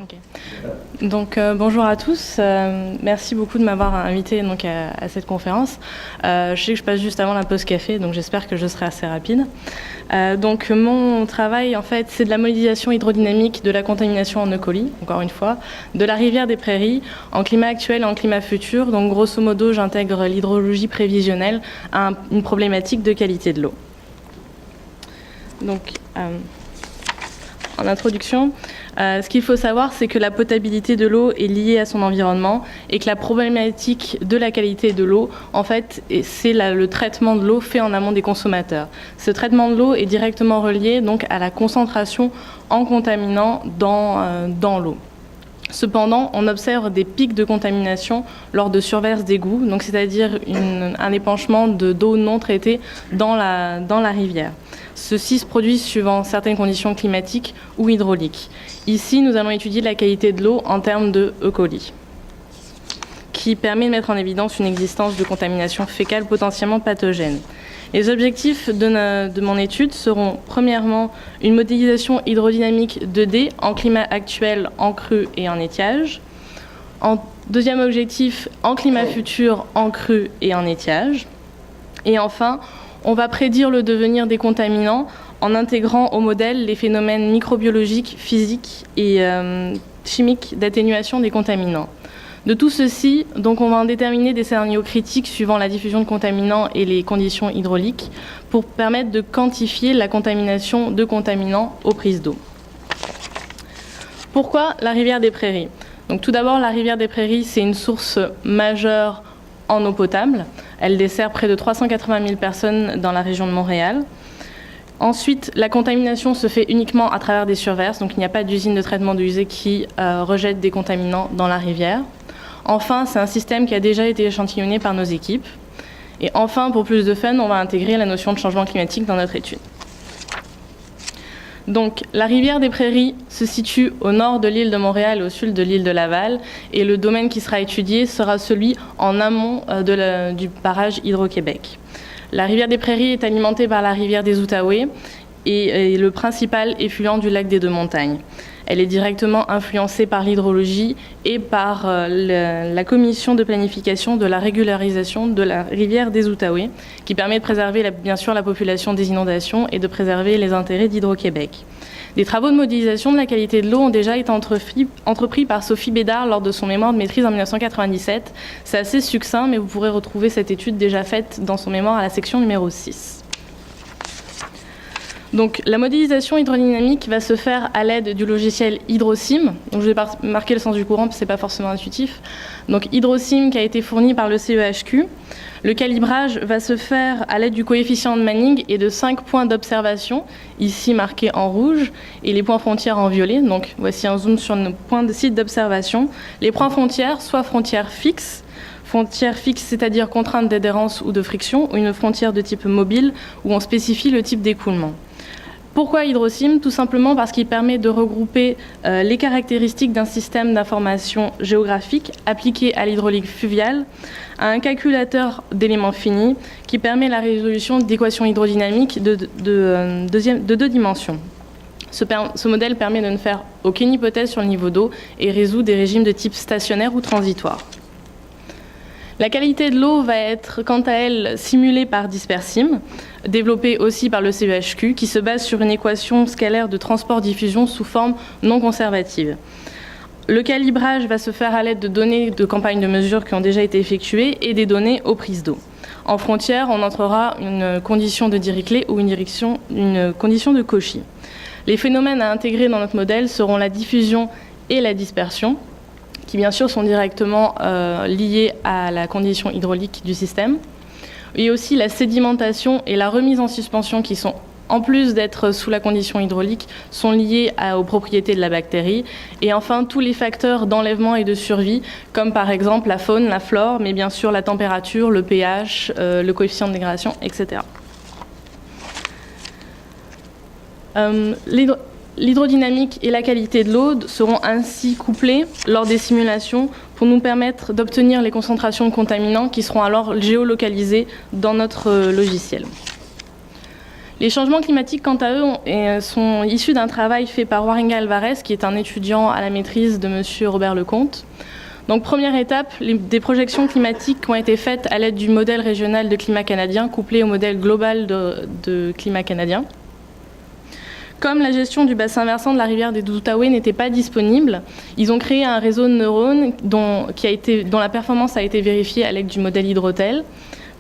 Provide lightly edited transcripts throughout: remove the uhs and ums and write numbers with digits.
Okay. Donc bonjour à tous, merci beaucoup de m'avoir invité donc, à cette conférence. Je sais que je passe juste avant la pause café, donc j'espère que je serai assez rapide. Donc mon travail en fait c'est de la modélisation hydrodynamique de la contamination en Eucolie, encore une fois, de la rivière des Prairies en climat actuel et en climat futur. Donc grosso modo j'intègre l'hydrologie prévisionnelle à une problématique de qualité de l'eau. Donc en introduction, ce qu'il faut savoir, c'est que la potabilité de l'eau est liée à son environnement et que la problématique de la qualité de l'eau, en fait, c'est le traitement de l'eau fait en amont des consommateurs. Ce traitement de l'eau est directement relié donc à la concentration en contaminants dans l'eau. Cependant, on observe des pics de contamination lors de surverses d'égouts, donc c'est-à-dire un épanchement d'eau non traitée dans la rivière. Ceci se produit suivant certaines conditions climatiques ou hydrauliques. Ici, nous allons étudier la qualité de l'eau en termes de Eucolie, qui permet de mettre en évidence une existence de contamination fécale potentiellement pathogène. Les objectifs de mon étude seront premièrement une modélisation hydrodynamique 2D en climat actuel, en crue et en étiage. Deuxième objectif, en climat futur, en crue et en étiage. Et enfin, on va prédire le devenir des contaminants en intégrant au modèle les phénomènes microbiologiques, physiques et chimiques d'atténuation des contaminants. De tout ceci, donc on va en déterminer des scénarios critiques suivant la diffusion de contaminants et les conditions hydrauliques pour permettre de quantifier la contamination de contaminants aux prises d'eau. Pourquoi la rivière des Prairies ? Donc tout d'abord, la rivière des Prairies, c'est une source majeure en eau potable. Elle dessert près de 380 000 personnes dans la région de Montréal. Ensuite, la contamination se fait uniquement à travers des surverses, donc il n'y a pas d'usine de traitement d'eau usée qui rejette des contaminants dans la rivière. Enfin, c'est un système qui a déjà été échantillonné par nos équipes. Et enfin, pour plus de fun, on va intégrer la notion de changement climatique dans notre étude. Donc, la rivière des Prairies se situe au nord de l'île de Montréal et au sud de l'île de Laval. Et le domaine qui sera étudié sera celui en amont du barrage Hydro-Québec. La rivière des Prairies est alimentée par la rivière des Outaouais et le principal effluent du lac des Deux-Montagnes. Elle est directement influencée par l'hydrologie et par la commission de planification de la régularisation de la rivière des Outaouais, qui permet de préserver bien sûr la population des inondations et de préserver les intérêts d'Hydro-Québec. Des travaux de modélisation de la qualité de l'eau ont déjà été entrepris par Sophie Bédard lors de son mémoire de maîtrise en 1997. C'est assez succinct, mais vous pourrez retrouver cette étude déjà faite dans son mémoire à la section numéro 6. Donc, la modélisation hydrodynamique va se faire à l'aide du logiciel HydroSim. Donc, je vais marquer le sens du courant, parce que ce n'est pas forcément intuitif. Donc, HydroSim qui a été fourni par le CEHQ. Le calibrage va se faire à l'aide du coefficient de Manning et de 5 points d'observation, ici marqués en rouge, et les points frontières en violet. Donc, voici un zoom sur nos points de site d'observation. Les points frontières, soit frontières fixes, c'est-à-dire contrainte d'adhérence ou de friction, ou une frontière de type mobile, où on spécifie le type d'écoulement. Pourquoi HydroSim ? Tout simplement parce qu'il permet de regrouper les caractéristiques d'un système d'information géographique appliqué à l'hydraulique fluviale à un calculateur d'éléments finis qui permet la résolution d'équations hydrodynamiques de deux dimensions. Ce modèle permet de ne faire aucune hypothèse sur le niveau d'eau et résout des régimes de type stationnaire ou transitoire. La qualité de l'eau va être, quant à elle, simulée par Dispersim, développée aussi par le CEHQ, qui se base sur une équation scalaire de transport-diffusion sous forme non conservative. Le calibrage va se faire à l'aide de données de campagnes de mesure qui ont déjà été effectuées et des données aux prises d'eau. En frontière, on entrera une condition de Dirichlet ou une condition de Cauchy. Les phénomènes à intégrer dans notre modèle seront la diffusion et la dispersion, qui bien sûr sont directement liés à la condition hydraulique du système, et aussi la sédimentation et la remise en suspension qui sont, en plus d'être sous la condition hydraulique, sont liés aux propriétés de la bactérie, et enfin tous les facteurs d'enlèvement et de survie, comme par exemple la faune, la flore, mais bien sûr la température, le pH, le coefficient de dégradation, etc. L'hydrodynamique et la qualité de l'eau seront ainsi couplées lors des simulations pour nous permettre d'obtenir les concentrations de contaminants qui seront alors géolocalisées dans notre logiciel. Les changements climatiques, quant à eux, sont issus d'un travail fait par Waringa Alvarez, qui est un étudiant à la maîtrise de M. Robert Lecomte. Donc, première étape, des projections climatiques ont été faites à l'aide du modèle régional de climat canadien, couplé au modèle global de climat canadien. Comme la gestion du bassin versant de la rivière des Outaouais n'était pas disponible, ils ont créé un réseau de neurones dont la performance a été vérifiée à l'aide du modèle Hydrotel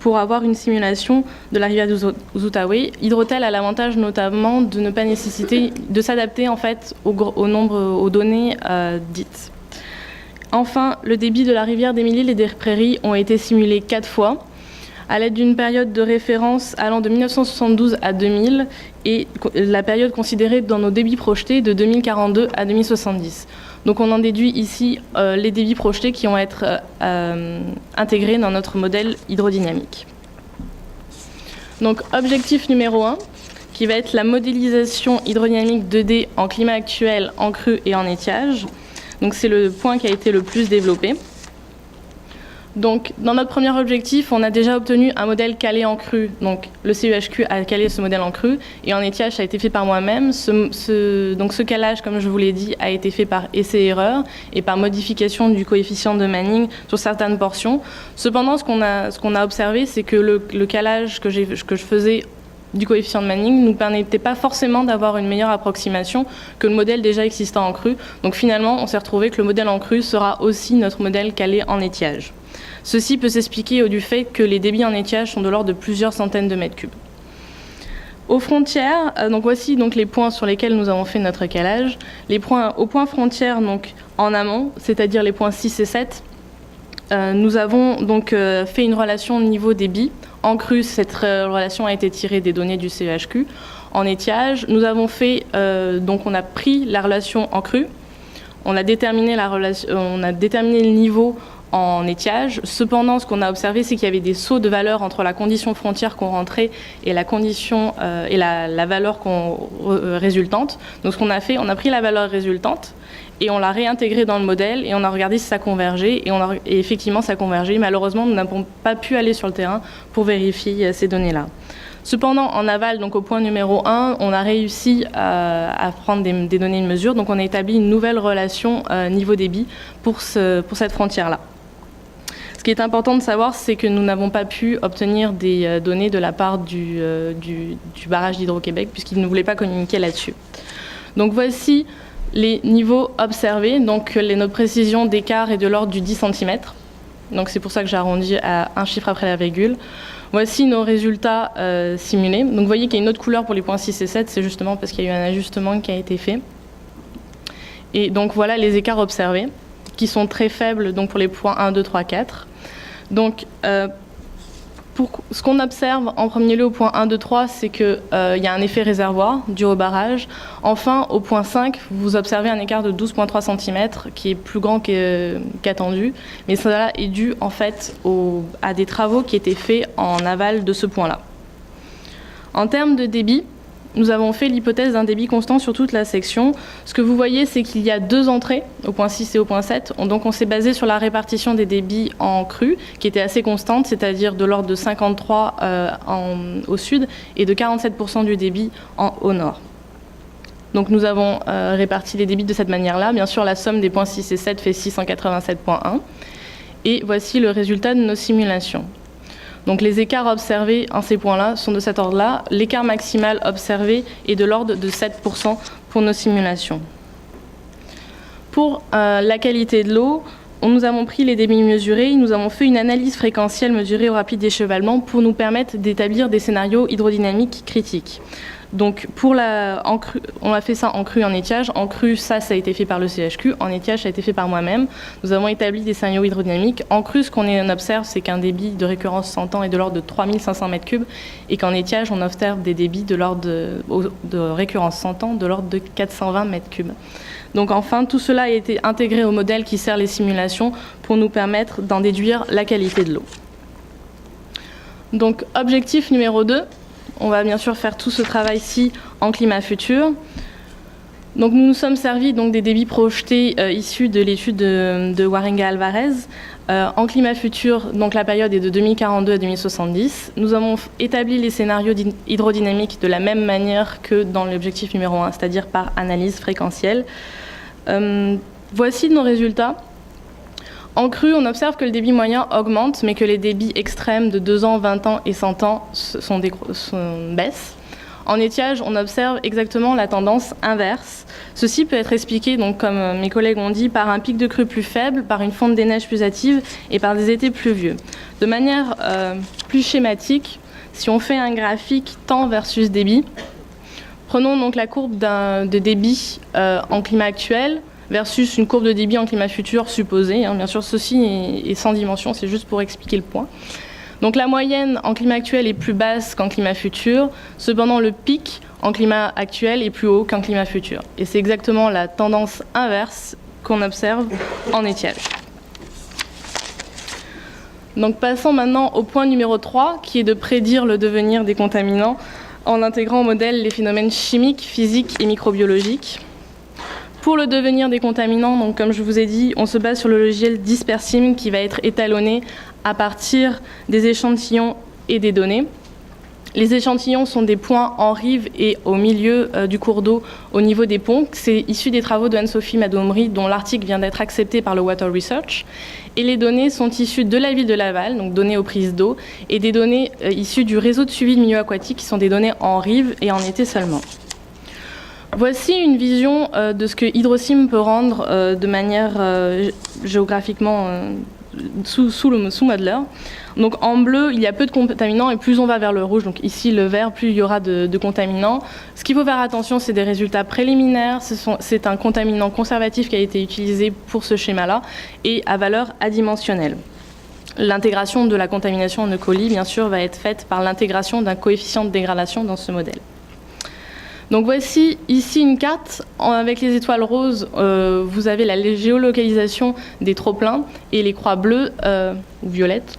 pour avoir une simulation de la rivière des Outaouais. Hydrotel a l'avantage notamment de ne pas nécessiter de s'adapter en fait aux données dites. Enfin, le débit de la rivière des Mille-Îles et des Prairies ont été simulés 4 fois, à l'aide d'une période de référence allant de 1972 à 2000 et la période considérée dans nos débits projetés de 2042 à 2070. Donc on en déduit ici les débits projetés qui vont être intégrés dans notre modèle hydrodynamique. Donc objectif numéro 1, qui va être la modélisation hydrodynamique 2D en climat actuel, en crue et en étiage. Donc c'est le point qui a été le plus développé. Donc dans notre premier objectif, on a déjà obtenu un modèle calé en crue. Donc le CEHQ a calé ce modèle en crue et en étiage, ça a été fait par moi-même. Donc ce calage, comme je vous l'ai dit, a été fait par essai-erreur et par modification du coefficient de Manning sur certaines portions. Cependant, ce qu'on a observé, c'est que le calage que je faisais du coefficient de Manning ne nous permettait pas forcément d'avoir une meilleure approximation que le modèle déjà existant en crue. Donc finalement, on s'est retrouvé que le modèle en crue sera aussi notre modèle calé en étiage. Ceci peut s'expliquer du fait que les débits en étiage sont de l'ordre de plusieurs centaines de mètres cubes. Aux frontières, donc voici donc les points sur lesquels nous avons fait notre calage. Aux points frontières, donc en amont, c'est-à-dire les points 6 et 7, nous avons donc fait une relation niveau-débit. En crue, cette relation a été tirée des données du CEHQ. En étiage, nous avons fait, donc on a pris la relation en crue, on a déterminé le niveau en étiage. Cependant, ce qu'on a observé, c'est qu'il y avait des sauts de valeur entre la condition frontière qu'on rentrait et la condition et la valeur résultante. Donc, ce qu'on a fait, on a pris la valeur résultante et on l'a réintégrée dans le modèle et on a regardé si ça convergeait et effectivement, ça convergeait. Malheureusement, nous n'avons pas pu aller sur le terrain pour vérifier ces données-là. Cependant, en aval, donc au point numéro 1, on a réussi à prendre des données de mesure. Donc, on a établi une nouvelle relation niveau-débit pour cette frontière-là. Ce qui est important de savoir, c'est que nous n'avons pas pu obtenir des données de la part du barrage d'Hydro-Québec, puisqu'ils ne voulaient pas communiquer là-dessus. Donc, voici les niveaux observés. Donc, notre précision d'écart est de l'ordre du 10 cm. Donc, c'est pour ça que j'ai arrondi à un chiffre après la virgule. Voici nos résultats simulés. Donc vous voyez qu'il y a une autre couleur pour les points 6 et 7, c'est justement parce qu'il y a eu un ajustement qui a été fait. Et donc voilà les écarts observés, qui sont très faibles donc pour les points 1, 2, 3, 4. Donc pour ce qu'on observe en premier lieu au point 1, 2, 3, c'est qu'il y a un effet réservoir dû au barrage. Enfin, au point 5, vous observez un écart de 12,3 cm qui est plus grand qu'attendu. Mais cela est dû en fait à des travaux qui étaient faits en aval de ce point-là. En termes de débit, nous avons fait l'hypothèse d'un débit constant sur toute la section. Ce que vous voyez, c'est qu'il y a 2 entrées, au point 6 et au point 7. Donc on s'est basé sur la répartition des débits en crue, qui était assez constante, c'est-à-dire de l'ordre de 53 au sud et de 47% du débit au nord. Donc nous avons réparti les débits de cette manière-là. Bien sûr, la somme des points 6 et 7 fait 687,1. Et voici le résultat de nos simulations. Donc les écarts observés en ces points-là sont de cet ordre-là. L'écart maximal observé est de l'ordre de 7% pour nos simulations. Pour la qualité de l'eau, nous avons pris les débits mesurés, nous avons fait une analyse fréquentielle mesurée au rapide déchevalement pour nous permettre d'établir des scénarios hydrodynamiques critiques. Donc on a fait ça en crue et en étiage. En crue, ça a été fait par le CHQ. En étiage, ça a été fait par moi-même. Nous avons établi des scénarios hydrodynamiques. En crue, ce qu'on observe, c'est qu'un débit de récurrence 100 ans est de l'ordre de 3500 m3 et qu'en étiage, on observe des débits de l'ordre de récurrence 100 ans de l'ordre de 420 m3. Donc enfin, tout cela a été intégré au modèle qui sert les simulations pour nous permettre d'en déduire la qualité de l'eau. Donc objectif numéro 2. On va bien sûr faire tout ce travail-ci en climat futur. Donc nous nous sommes servis donc, des débits projetés issus de l'étude de Waringa-Alvarez. En climat futur, donc la période est de 2042 à 2070. Nous avons établi les scénarios hydrodynamiques de la même manière que dans l'objectif numéro 1, c'est-à-dire par analyse fréquentielle. Voici nos résultats. En crue, on observe que le débit moyen augmente, mais que les débits extrêmes de 2 ans, 20 ans et 100 ans baissent. En étiage, on observe exactement la tendance inverse. Ceci peut être expliqué, donc, comme mes collègues ont dit, par un pic de crue plus faible, par une fonte des neiges plus hâtive et par des étés pluvieux. De manière plus schématique, si on fait un graphique temps versus débit, prenons donc la courbe de débit en climat actuel versus une courbe de débit en climat futur supposée. Bien sûr, ceci est sans dimension, c'est juste pour expliquer le point. Donc la moyenne en climat actuel est plus basse qu'en climat futur, cependant le pic en climat actuel est plus haut qu'en climat futur. Et c'est exactement la tendance inverse qu'on observe en étiage. Donc passons maintenant au point numéro 3, qui est de prédire le devenir des contaminants en intégrant au modèle les phénomènes chimiques, physiques et microbiologiques. Pour le devenir des contaminants, donc comme je vous ai dit, on se base sur le logiciel Dispersim qui va être étalonné à partir des échantillons et des données. Les échantillons sont des points en rive et au milieu du cours d'eau au niveau des ponts. C'est issu des travaux de Anne-Sophie Madomry dont l'article vient d'être accepté par le Water Research. Et les données sont issues de la ville de Laval, donc données aux prises d'eau, et des données issues du réseau de suivi de milieu aquatique qui sont des données en rive et en été seulement. Voici une vision de ce que Hydrosim peut rendre de manière géographiquement sous Modeler. Donc en bleu, il y a peu de contaminants et plus on va vers le rouge, donc ici le vert, plus il y aura de contaminants. Ce qu'il faut faire attention, c'est des résultats préliminaires. C'est un contaminant conservatif qui a été utilisé pour ce schéma-là et à valeur adimensionnelle. L'intégration de la contamination en E. coli, bien sûr, va être faite par l'intégration d'un coefficient de dégradation dans ce modèle. Donc voici ici une carte avec les étoiles roses, vous avez la géolocalisation des trop-pleins et les croix bleues ou violettes,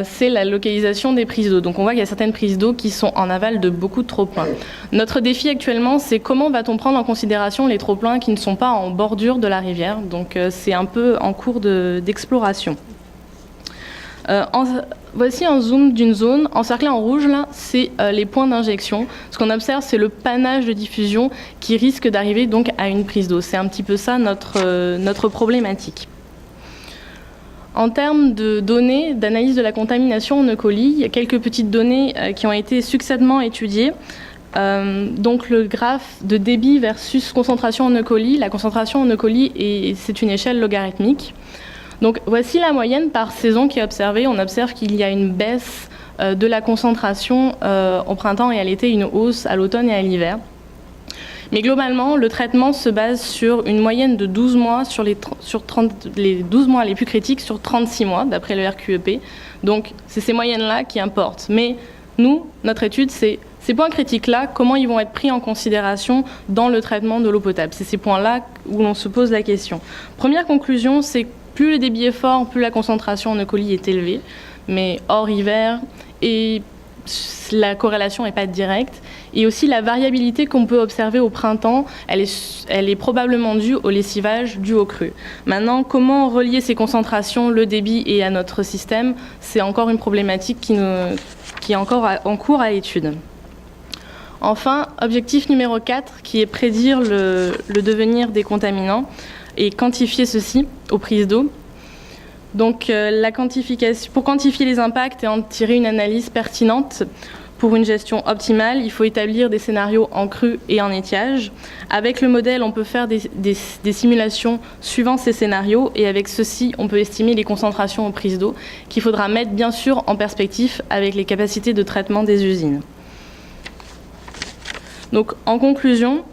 c'est la localisation des prises d'eau. Donc on voit qu'il y a certaines prises d'eau qui sont en aval de beaucoup de trop-pleins. Notre défi actuellement, c'est comment va-t-on prendre en considération les trop-pleins qui ne sont pas en bordure de la rivière. Donc c'est un peu en cours d'exploration. Voici un zoom d'une zone. Encerclée en rouge, là, c'est les points d'injection. Ce qu'on observe, c'est le panache de diffusion qui risque d'arriver donc à une prise d'eau. C'est un petit peu ça notre problématique. En termes de données, d'analyse de la contamination en E. coli, il y a quelques petites données qui ont été succinctement étudiées. Donc le graphe de débit versus concentration en E. coli. La concentration en E. coli, c'est une échelle logarithmique. Donc voici la moyenne par saison qui est observée. On observe qu'il y a une baisse de la concentration au printemps et à l'été, une hausse à l'automne et à l'hiver. Mais globalement, le traitement se base sur une moyenne de 12 mois sur les 12 mois les plus critiques sur 36 mois, d'après le RQEP. Donc c'est ces moyennes-là qui importent. Mais nous, notre étude, c'est ces points critiques-là, comment ils vont être pris en considération dans le traitement de l'eau potable. C'est ces points-là où l'on se pose la question. Première conclusion, c'est plus le débit est fort, plus la concentration en E. coli est élevée, mais hors hiver, et la corrélation n'est pas directe. Et aussi la variabilité qu'on peut observer au printemps, elle est probablement due au lessivage dû aux crues. Maintenant, comment relier ces concentrations, le débit et à notre système, c'est encore une problématique qui est encore en cours à étude. Enfin, objectif numéro 4, qui est prédire le devenir des contaminants et quantifier ceci aux prises d'eau. Donc pour quantifier les impacts et en tirer une analyse pertinente pour une gestion optimale, il faut établir des scénarios en crue et en étiage. Avec le modèle, on peut faire des simulations suivant ces scénarios et avec ceci, on peut estimer les concentrations aux prises d'eau qu'il faudra mettre bien sûr en perspective avec les capacités de traitement des usines. Donc en conclusion,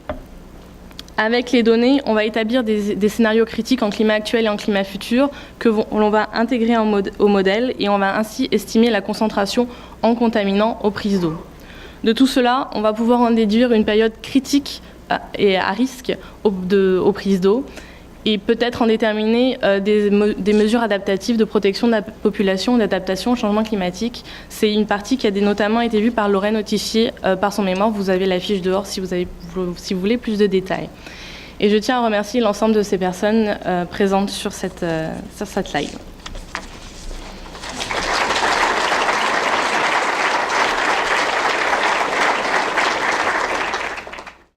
avec les données, on va établir des scénarios critiques en climat actuel et en climat futur que l'on va intégrer au modèle et on va ainsi estimer la concentration en contaminants aux prises d'eau. De tout cela, on va pouvoir en déduire une période critique et à risque aux prises d'eau et peut-être en déterminer des mesures adaptatives de protection de la population, d'adaptation au changement climatique. C'est une partie qui a notamment été vue par Lorraine Autichier par son mémoire. Vous avez la fiche dehors si vous voulez plus de détails. Et je tiens à remercier l'ensemble de ces personnes présentes sur cette slide.